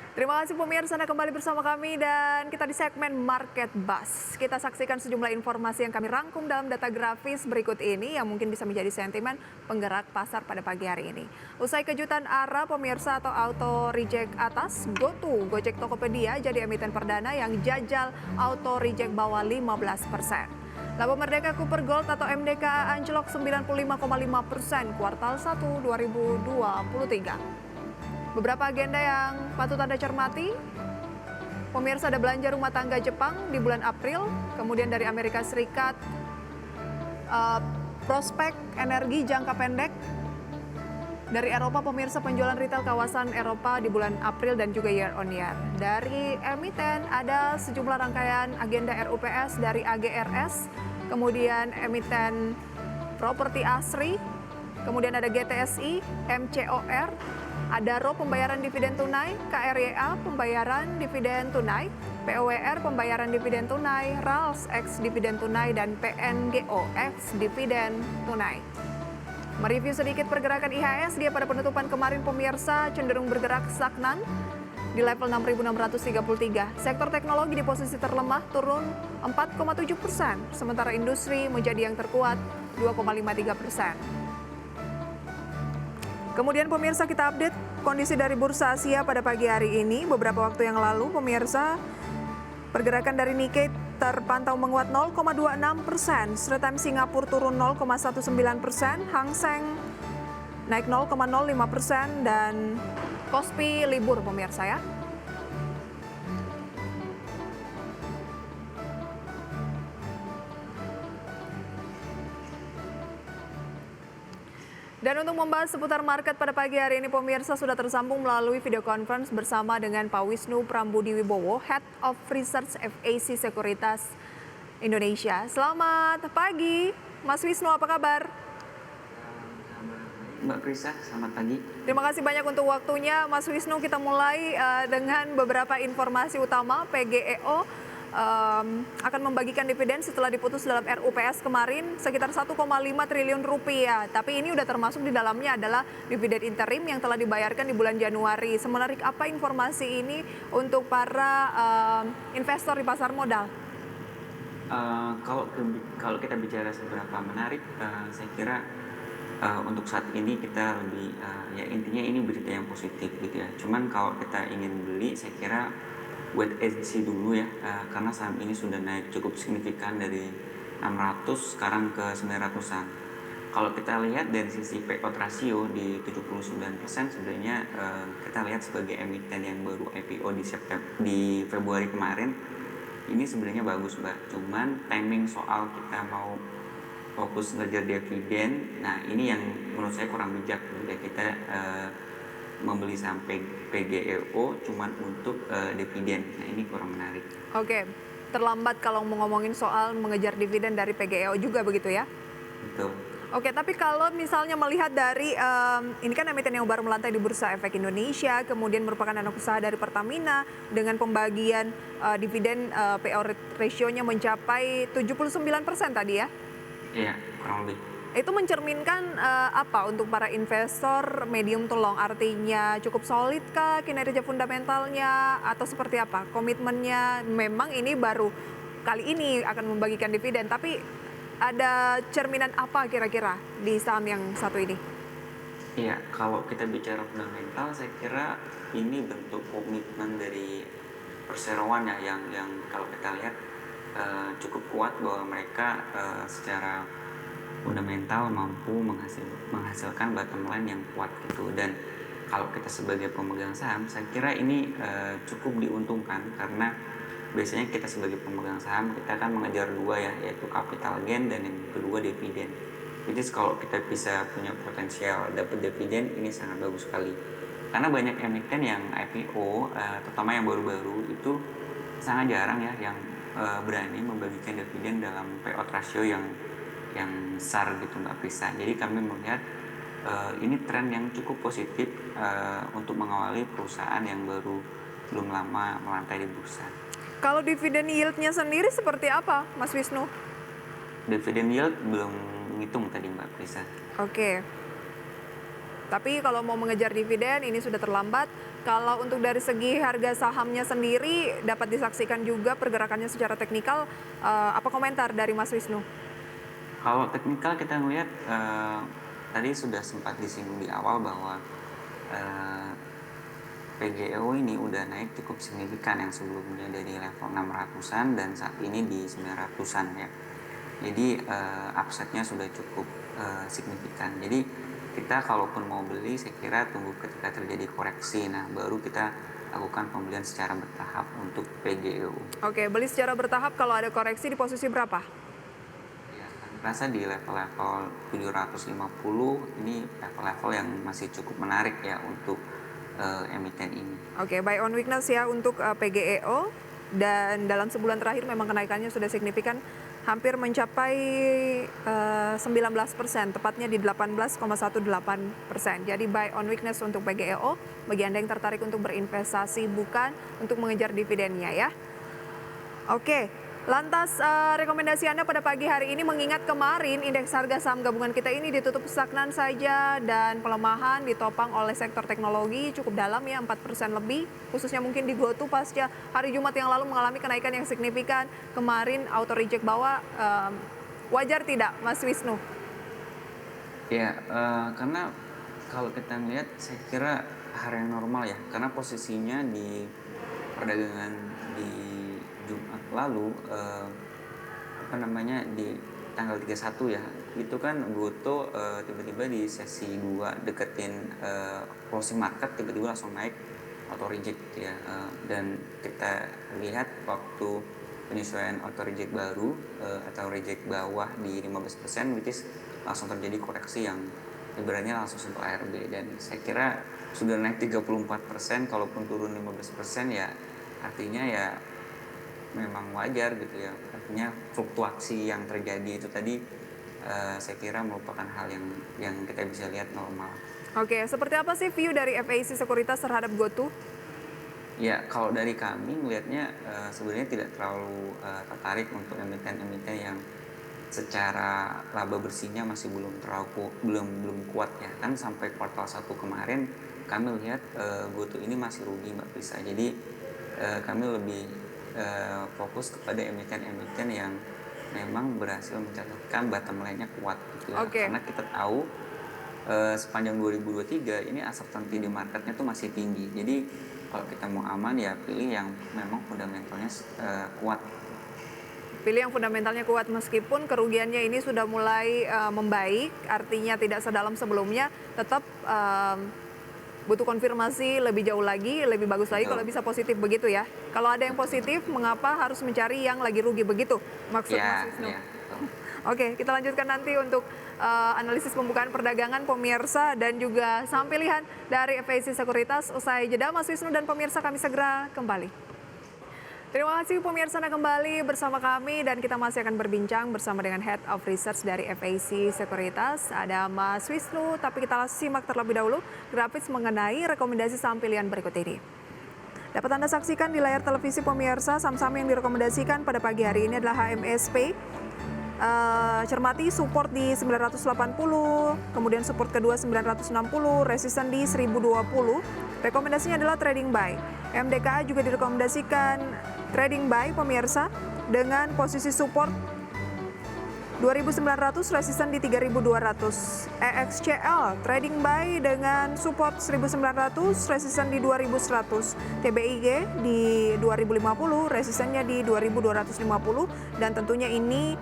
Terima kasih pemirsa Anda kembali bersama kami dan kita di segmen Market Buzz. Kita saksikan sejumlah informasi yang kami rangkum dalam data grafis berikut ini yang mungkin bisa menjadi sentimen penggerak pasar pada pagi hari ini. Usai kejutan ARA pemirsa atau auto reject atas, GoTo Gojek Tokopedia jadi emiten perdana yang jajal auto reject bawah 15%. Laba Merdeka Cooper Gold atau MDKA anjlok 95,5% kuartal 1 2023. Beberapa agenda yang patut Anda cermati, pemirsa ada belanja rumah tangga Jepang di bulan April, kemudian dari Amerika Serikat, prospek energi jangka pendek, dari Eropa pemirsa penjualan retail kawasan Eropa di bulan April dan juga year on year. Dari emiten ada sejumlah rangkaian agenda RUPS dari AGRS, kemudian emiten properti ASRI, kemudian ada GTSI, MCOR, Adaro pembayaran dividen tunai, KRYA pembayaran dividen tunai, POWR pembayaran dividen tunai, RALS X dividen tunai, dan PNGO X dividen tunai. Mereview sedikit pergerakan IHSG pada penutupan kemarin pemirsa cenderung bergerak stagnan di level 6.633. Sektor teknologi di posisi terlemah turun 4,7%, sementara industri menjadi yang terkuat 2,53%. Kemudian pemirsa kita update kondisi dari Bursa Asia pada pagi hari ini. Beberapa waktu yang lalu pemirsa pergerakan dari Nikkei terpantau menguat 0,26%, Straits Times Singapura turun 0,19%, Hang Seng naik 0,05% dan Kospi libur pemirsa ya. Dan untuk membahas seputar market pada pagi hari ini, pemirsa sudah tersambung melalui video conference bersama dengan Pak Wisnu Prambudi Wibowo, Head of Research FAC Sekuritas Indonesia. Selamat pagi, Mas Wisnu, apa kabar? Mbak Prisa, selamat pagi. Terima kasih banyak untuk waktunya, Mas Wisnu. Kita mulai dengan beberapa informasi utama. PGEO akan membagikan dividen setelah diputus dalam RUPS kemarin sekitar 1,5 triliun rupiah. Tapi ini udah termasuk di dalamnya adalah dividen interim yang telah dibayarkan di bulan Januari. Semenarik apa informasi ini untuk para investor di pasar modal? Kalau kita bicara seberapa menarik, saya kira untuk saat ini kita lebih ya intinya ini berita yang positif gitu ya. Cuman kalau kita ingin beli, saya kira wait and see dulu ya, karena saham ini sudah naik cukup signifikan dari 600 sekarang ke 900-an. Kalau kita lihat dari sisi payout ratio di 79% sebenarnya kita lihat sebagai emiten yang baru IPO di Februari kemarin, ini sebenarnya bagus Mbak. Cuman timing soal kita mau fokus ngejar dividen, nah ini yang menurut saya kurang bijak ya, kita membeli saham PGEO cuman untuk dividen. Nah ini kurang menarik. Oke, terlambat kalau mau ngomongin soal mengejar dividen dari PGEO juga begitu ya? Betul. Oke, tapi kalau misalnya melihat dari ini kan emiten yang baru melantai di Bursa Efek Indonesia, kemudian merupakan anak usaha dari Pertamina dengan pembagian dividen payout ratio-nya mencapai 79% tadi ya? Iya, kurang lebih. Itu mencerminkan apa untuk para investor medium to long, artinya cukup solid kah kinerja fundamentalnya atau seperti apa komitmennya? Memang ini baru kali ini akan membagikan dividen, tapi ada cerminan apa kira-kira di saham yang satu ini? Iya, kalau kita bicara fundamental, saya kira ini bentuk komitmen dari perseroan ya, yang kalau kita lihat cukup kuat bahwa mereka secara fundamental mampu menghasilkan bottom line yang kuat gitu. Dan kalau kita sebagai pemegang saham, saya kira ini cukup diuntungkan karena biasanya kita sebagai pemegang saham kita kan mengejar dua ya, yaitu capital gain dan yang kedua dividen. Jadi kalau kita bisa punya potensial dapat dividen, ini sangat bagus sekali. Karena banyak emiten yang IPO, terutama yang baru-baru itu sangat jarang ya yang berani membagikan dividen dalam payout ratio yang besar gitu Mbak Prisa. Jadi kami melihat ini tren yang cukup positif untuk mengawali perusahaan yang belum lama melantai di bursa. Kalau dividen yield-nya sendiri seperti apa, Mas Wisnu? Dividen yield belum menghitung tadi Mbak Prisa. Oke. Tapi kalau mau mengejar dividen ini sudah terlambat. Kalau untuk dari segi harga sahamnya sendiri dapat disaksikan juga pergerakannya secara teknikal, apa komentar dari Mas Wisnu? Kalau teknikal kita melihat tadi sudah sempat disinggung di awal bahwa eh, PGEO ini udah naik cukup signifikan yang sebelumnya dari level 600-an dan saat ini di 900-an ya. Jadi upside-nya sudah cukup signifikan. Jadi kita kalaupun mau beli saya kira tunggu ketika terjadi koreksi. Nah, baru kita lakukan pembelian secara bertahap untuk PGEO. Oke, beli secara bertahap kalau ada koreksi di posisi berapa? Ya, rasa di level-level 750 ini level-level yang masih cukup menarik ya untuk emiten ini. Oke, buy on weakness ya untuk PGEO, dan dalam sebulan terakhir memang kenaikannya sudah signifikan, hampir mencapai 19%, tepatnya di 18,18%. Jadi buy on weakness untuk PGEO, bagi Anda yang tertarik untuk berinvestasi bukan untuk mengejar dividennya ya. Oke, lantas rekomendasi Anda pada pagi hari ini mengingat kemarin indeks harga saham gabungan kita ini ditutup stagnan saja dan pelemahan ditopang oleh sektor teknologi cukup dalam ya, 4% lebih, khususnya mungkin di GoTo pasca hari Jumat yang lalu mengalami kenaikan yang signifikan. Kemarin auto reject bawah, wajar tidak Mas Wisnu? Ya, karena kalau kita melihat saya kira hari yang normal ya, karena posisinya di perdagangan di Jumat lalu di tanggal 31 ya, itu kan Goto tiba-tiba di sesi 2 deketin closing market tiba-tiba langsung naik auto reject gitu ya, dan kita lihat waktu penyesuaian auto reject baru atau reject bawah di 15% which is langsung terjadi koreksi yang ibaratnya langsung sentuh ARB, dan saya kira sudah naik 34%, kalaupun turun 15% ya artinya ya memang wajar gitu ya, artinya fluktuasi yang terjadi itu tadi saya kira merupakan hal yang kita bisa lihat normal. Oke, seperti apa sih view dari FAC Sekuritas terhadap GoTo? Ya, kalau dari kami melihatnya sebenarnya tidak terlalu tertarik untuk emiten-emiten yang secara laba bersihnya masih belum kuat ya. Kan sampai kuartal 1 kemarin kami lihat GoTo ini masih rugi Mbak Prisa. Jadi kami lebih fokus kepada emiten-emiten yang memang berhasil mencatatkan bottom line-nya kuat gitu ya. Oke. Karena kita tahu sepanjang 2023 ini uncertainty di marketnya tuh masih tinggi. Jadi kalau kita mau aman ya pilih yang memang fundamentalnya kuat. Pilih yang fundamentalnya kuat meskipun kerugiannya ini sudah mulai membaik, artinya tidak sedalam sebelumnya, tetap butuh konfirmasi lebih jauh lagi, lebih bagus lagi kalau bisa positif begitu ya. Kalau ada yang positif, mengapa harus mencari yang lagi rugi begitu? Maksud Mas Wisnu. Ya. Oke, kita lanjutkan nanti untuk analisis pembukaan perdagangan pemirsa dan juga saham pilihan dari FAC Sekuritas. Usai jeda, Mas Wisnu dan pemirsa kami segera kembali. Terima kasih pemirsa Anda kembali bersama kami dan kita masih akan berbincang bersama dengan Head of Research dari FAC Sekuritas, ada Mas Wisnu, tapi kita simak terlebih dahulu grafis mengenai rekomendasi saham pilihan berikut ini. Dapat Anda saksikan di layar televisi pemirsa, saham-saham yang direkomendasikan pada pagi hari ini adalah HMSP. Cermati support di 980, kemudian support kedua 960, resisten di 1020. Rekomendasinya adalah trading buy. MDKA juga direkomendasikan trading buy pemirsa dengan posisi support 2.900, resisten di 3.200. EXCL trading buy dengan support 1.900, resisten di 2.100. TBIG di 2.050, resistennya di 2.250, dan tentunya ini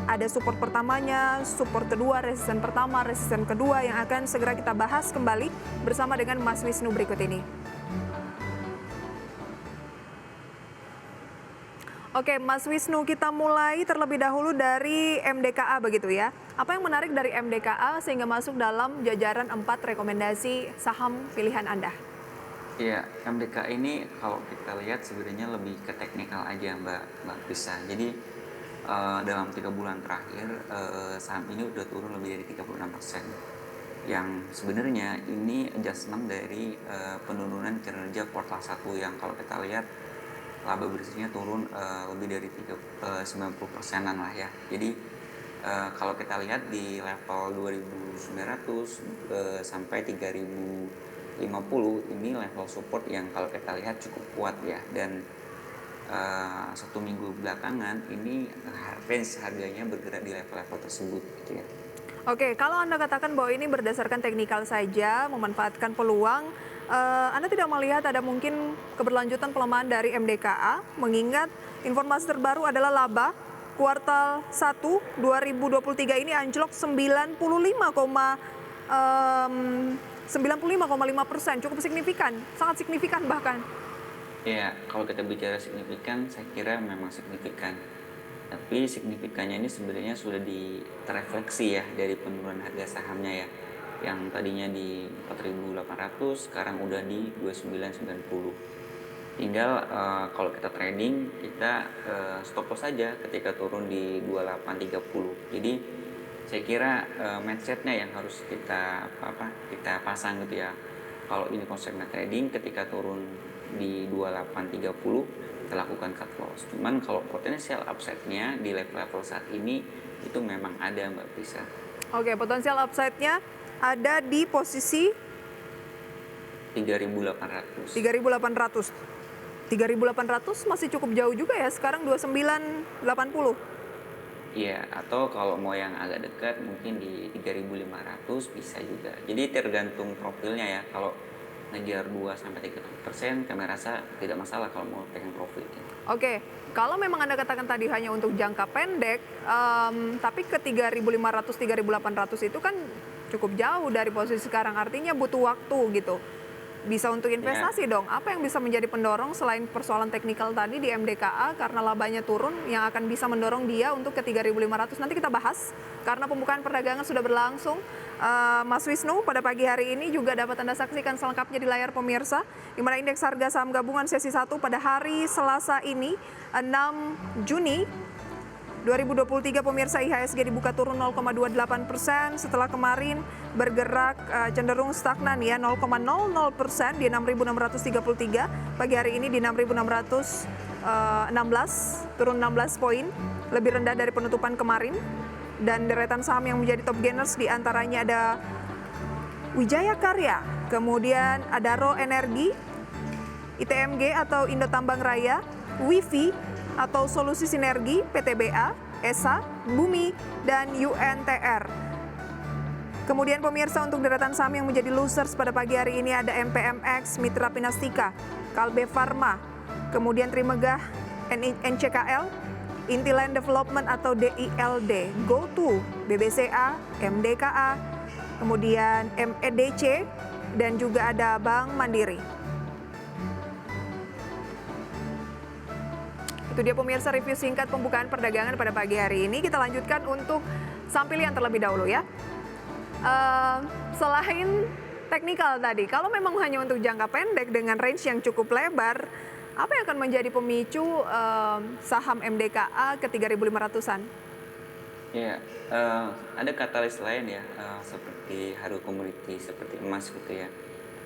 ada support pertamanya, support kedua, resisten pertama, resisten kedua yang akan segera kita bahas kembali bersama dengan Mas Wisnu berikut ini. Oke, Mas Wisnu, kita mulai terlebih dahulu dari MDKA begitu ya. Apa yang menarik dari MDKA sehingga masuk dalam jajaran 4 rekomendasi saham pilihan Anda? Ya, MDKA ini kalau kita lihat sebenarnya lebih ke teknikal aja Mbak Prisa. Jadi dalam 3 bulan terakhir saham ini udah turun lebih dari 36%, yang sebenarnya ini adjustment dari penurunan kinerja kuartal 1 yang kalau kita lihat laba bersihnya turun lebih dari 90%-an lah ya. Jadi kalau kita lihat di level 2.900 sampai 3.000 50 ini level support yang kalau kita lihat cukup kuat ya, dan 1 minggu belakangan ini range harganya bergerak di level-level tersebut gitu ya. Oke, kalau Anda katakan bahwa ini berdasarkan teknikal saja, memanfaatkan peluang, Anda tidak melihat ada mungkin keberlanjutan pelemahan dari MDKA, mengingat informasi terbaru adalah laba kuartal 1 2023 ini anjlok 95,5%, cukup signifikan, sangat signifikan bahkan. Ya, kalau kita bicara signifikan, saya kira memang signifikan. Tapi signifikannya ini sebenarnya sudah terefleksi ya dari penurunan harga sahamnya ya. Yang tadinya di 4.800, sekarang udah di 29.90. Tinggal kalau kita trading, kita stop loss saja ketika turun di 28.30. Jadi saya kira mindsetnya yang harus kita pasang gitu ya. Kalau ini konsepnya trading, ketika turun di 28.30 kita lakukan cut loss. Cuman kalau potensial upside-nya di level-level saat ini itu memang ada, Mbak Prisa. Oke, potensial upside-nya ada di posisi 3.800. 3.800. 3.800 masih cukup jauh juga ya, sekarang 2980. Iya, atau kalau mau yang agak dekat mungkin di 3.500 bisa juga. Jadi tergantung profilnya ya. Kalau ngejar 2-3%, kami rasa tidak masalah kalau mau pengen profit. Oke, kalau memang Anda katakan tadi hanya untuk jangka pendek, tapi ke 3.500, 3.800 itu kan cukup jauh dari posisi sekarang, artinya butuh waktu gitu. Bisa untuk investasi dong. Apa yang bisa menjadi pendorong selain persoalan teknikal tadi di MDKA karena labanya turun yang akan bisa mendorong dia untuk ke 3.500? Nanti kita bahas karena pembukaan perdagangan sudah berlangsung. Mas Wisnu, pada pagi hari ini juga dapat Anda saksikan selengkapnya di layar pemirsa, di mana indeks harga saham gabungan sesi 1 pada hari Selasa ini 6 Juni 2023 pemirsa, IHSG dibuka turun 0,28% setelah kemarin bergerak cenderung stagnan ya, 0,00% di 6.633. Pagi hari ini di 6.616, turun 16 poin, lebih rendah dari penutupan kemarin. Dan deretan saham yang menjadi top gainers diantaranya ada Wijaya Karya, kemudian ada Ro Energi, ITMG atau Indo Tambang Raya, Wifi atau Solusi Sinergi, PTBA, ESA, Bumi, dan UNTR. Kemudian pemirsa, untuk deretan saham yang menjadi losers pada pagi hari ini ada MPMX, Mitra Pinastika, Kalbe Farma, kemudian Trimegah, NCKL, Intiland Development atau DILD, GoTo, BBCA, MDKA, kemudian MEDC, dan juga ada Bank Mandiri. Itu dia pemirsa review singkat pembukaan perdagangan pada pagi hari ini. Kita lanjutkan untuk saham pilihan terlebih dahulu ya. Selain teknikal tadi, kalau memang hanya untuk jangka pendek dengan range yang cukup lebar, apa yang akan menjadi pemicu saham MDKA ke 3.500-an? Ya, ada katalis lain ya, seperti haru komoditi, seperti emas gitu ya.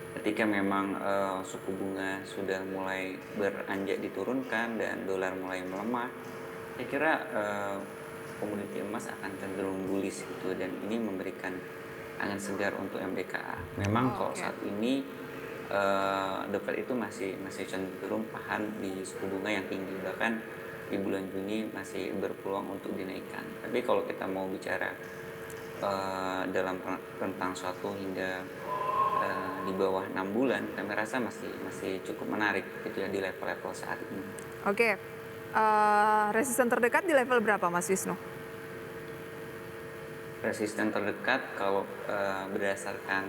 Ketika memang suku bunga sudah mulai beranjak diturunkan dan dolar mulai melemah, saya kira komoditi emas akan cenderung bullish gitu, dan ini memberikan angin segar untuk MDKA. Memang kalau saat ini The Fed itu masih cenderung tahan di suku bunga yang tinggi, bahkan di bulan Juni masih berpeluang untuk dinaikkan. Tapi kalau kita mau bicara dalam rentang 1 hingga di bawah 6 bulan, kami rasa masih cukup menarik gitu ya di level-level saat ini. Oke, resisten terdekat di level berapa, Mas Wisnu? Resisten terdekat kalau berdasarkan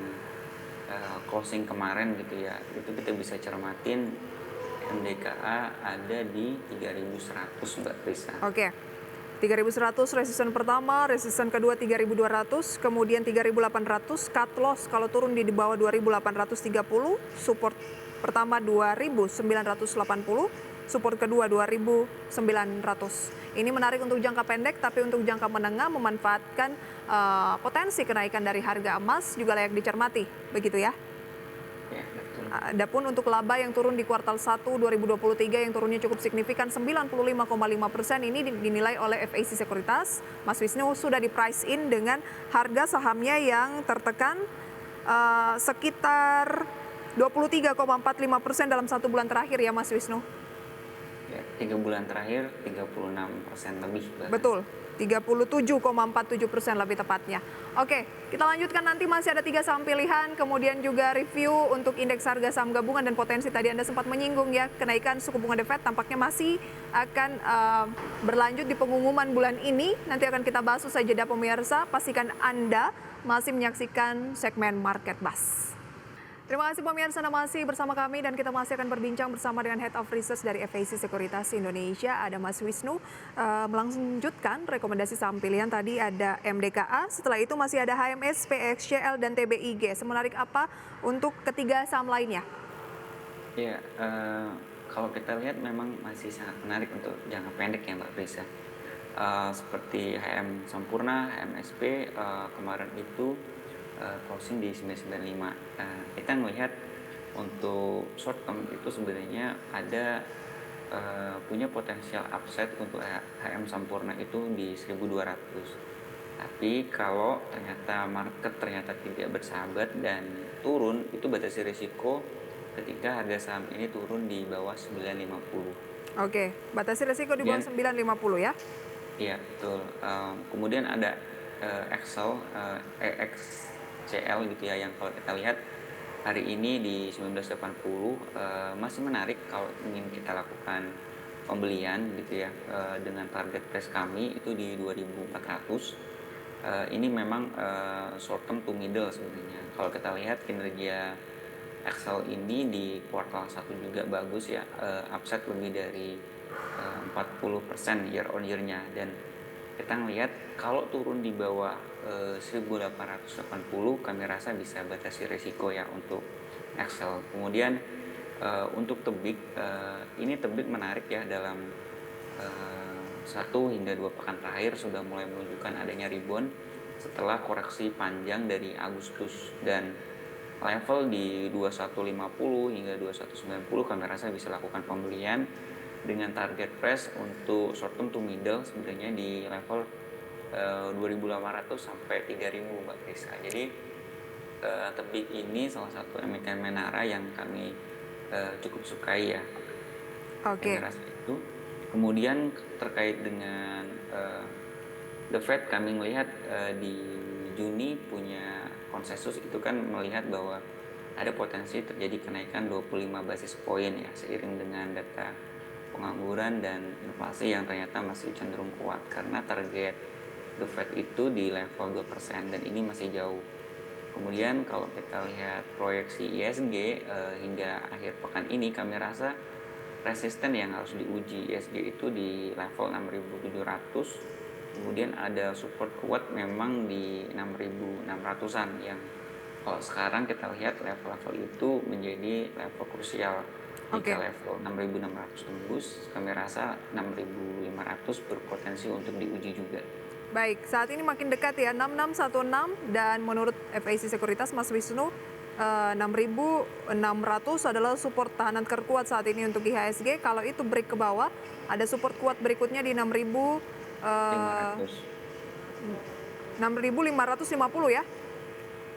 closing kemarin gitu ya, itu kita bisa cermatin MDKA ada di 3.100, Mbak Prisa. Oke. 3.100 resisten pertama, resisten kedua 3.200, kemudian 3.800, cut loss kalau turun di bawah 2.830, support pertama 2.980, support kedua 2.900. Ini menarik untuk jangka pendek, tapi untuk jangka menengah memanfaatkan potensi kenaikan dari harga emas juga layak dicermati, begitu ya? Ya, betul. Adapun untuk laba yang turun di kuartal 1 2023 yang turunnya cukup signifikan 95,5%, ini dinilai oleh FAC Sekuritas. Mas Wisnu sudah di price in dengan harga sahamnya yang tertekan sekitar 23,45% dalam 1 bulan terakhir ya Mas Wisnu. Ya, 3 bulan terakhir 36% lebih bahkan. Betul, 37,47% lebih tepatnya. Oke, kita lanjutkan, nanti masih ada 3 saham pilihan, kemudian juga review untuk indeks harga saham gabungan dan potensi tadi Anda sempat menyinggung ya, kenaikan suku bunga The Fed tampaknya masih akan berlanjut di pengumuman bulan ini. Nanti akan kita bahas usai jeda pemirsa, pastikan Anda masih menyaksikan segmen Market Buzz. Terima kasih pemirsa, Anda masih bersama kami dan kita masih akan berbincang bersama dengan Head of Research dari FAC Sekuritas Indonesia, ada Mas Wisnu. Melanjutkan rekomendasi saham pilihan tadi ada MDKA, setelah itu masih ada HMS, PXCL, dan TBIG. Semenarik apa untuk ketiga saham lainnya? Ya, kalau kita lihat memang masih sangat menarik untuk jangka pendek ya Mbak Prisa. Seperti HM Sampurna, HMSP kemarin itu closing di 995. Kita melihat untuk short term itu sebenarnya ada punya potensial upside untuk HM Sampurna itu di 1200. Tapi kalau ternyata market tidak bersahabat dan turun, itu batasi risiko ketika harga saham ini turun di bawah 950. Oke, batasi risiko di bawah 950 ya? Iya, betul. Kemudian ada XCL gitu ya, yang kalau kita lihat hari ini di 1980 masih menarik kalau ingin kita lakukan pembelian gitu ya, dengan target price kami itu di 2400. Ini memang short term to middle sebenarnya. Kalau kita lihat kinerja Excel ini di kuartal 1 juga bagus ya, upside lebih dari 40% year on year-nya, dan kita ngelihat kalau turun di bawah 1880 kami rasa bisa batasi risiko ya untuk Excel. Kemudian untuk Tebik, ini Tebik menarik ya, dalam 1 hingga 2 pekan terakhir sudah mulai menunjukkan adanya rebound setelah koreksi panjang dari Agustus, dan level di 2150 hingga 2190 kami rasa bisa lakukan pembelian dengan target price untuk short term to middle sebenarnya di level 2.800 sampai 3.000 Mbak Krisa. Jadi Tebik ini salah satu emiten Menara yang kami cukup sukai ya. Oke. Itu. Kemudian terkait dengan The Fed, kami melihat di Juni punya konsensus itu kan melihat bahwa ada potensi terjadi kenaikan 25 basis poin ya, seiring dengan data pengangguran dan inflasi yang ternyata masih cenderung kuat, karena target The Fed itu di level 2% dan ini masih jauh. Kemudian kalau kita lihat proyeksi ISG hingga akhir pekan ini, kami rasa resisten yang harus diuji ISG itu di level 6.700. Kemudian ada support kuat memang di 6.600-an, yang kalau sekarang kita lihat level-level itu menjadi level krusial. Jika level 6.600 tembus, kami rasa 6.500 berpotensi untuk diuji juga. Baik, saat ini makin dekat ya, 6616, dan menurut FAC Sekuritas Mas Wisnu, 6.600 adalah support tahanan terkuat saat ini untuk IHSG. Kalau itu break ke bawah, ada support kuat berikutnya di 6.550 ya?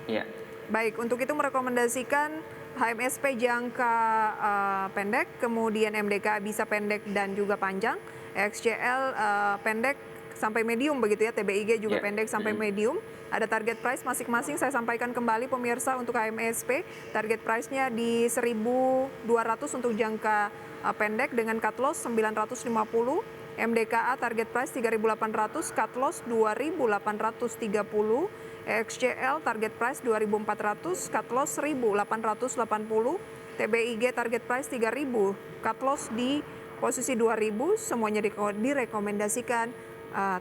Iya. Baik, untuk itu merekomendasikan HMSP jangka pendek, kemudian MDK bisa pendek dan juga panjang, XCL pendek sampai medium begitu ya, TBIG juga pendek sampai medium. Ada target price masing-masing, saya sampaikan kembali pemirsa. Untuk HMSP target price-nya di 1.200 untuk jangka pendek dengan cut loss 950. MDKA target price 3.800, cut loss 2.830. XCL target price 2.400, cut loss 1.880. TBIG target price 3.000, cut loss di posisi 2.000. Semuanya direkomendasikan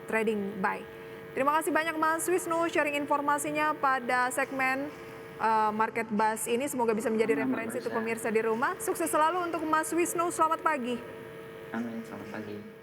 trading buy. Terima kasih banyak Mas Wisnu sharing informasinya pada segmen Market Buzz ini. Semoga bisa menjadi referensi untuk pemirsa di rumah. Sukses selalu untuk Mas Wisnu. Selamat pagi. Amin, selamat pagi.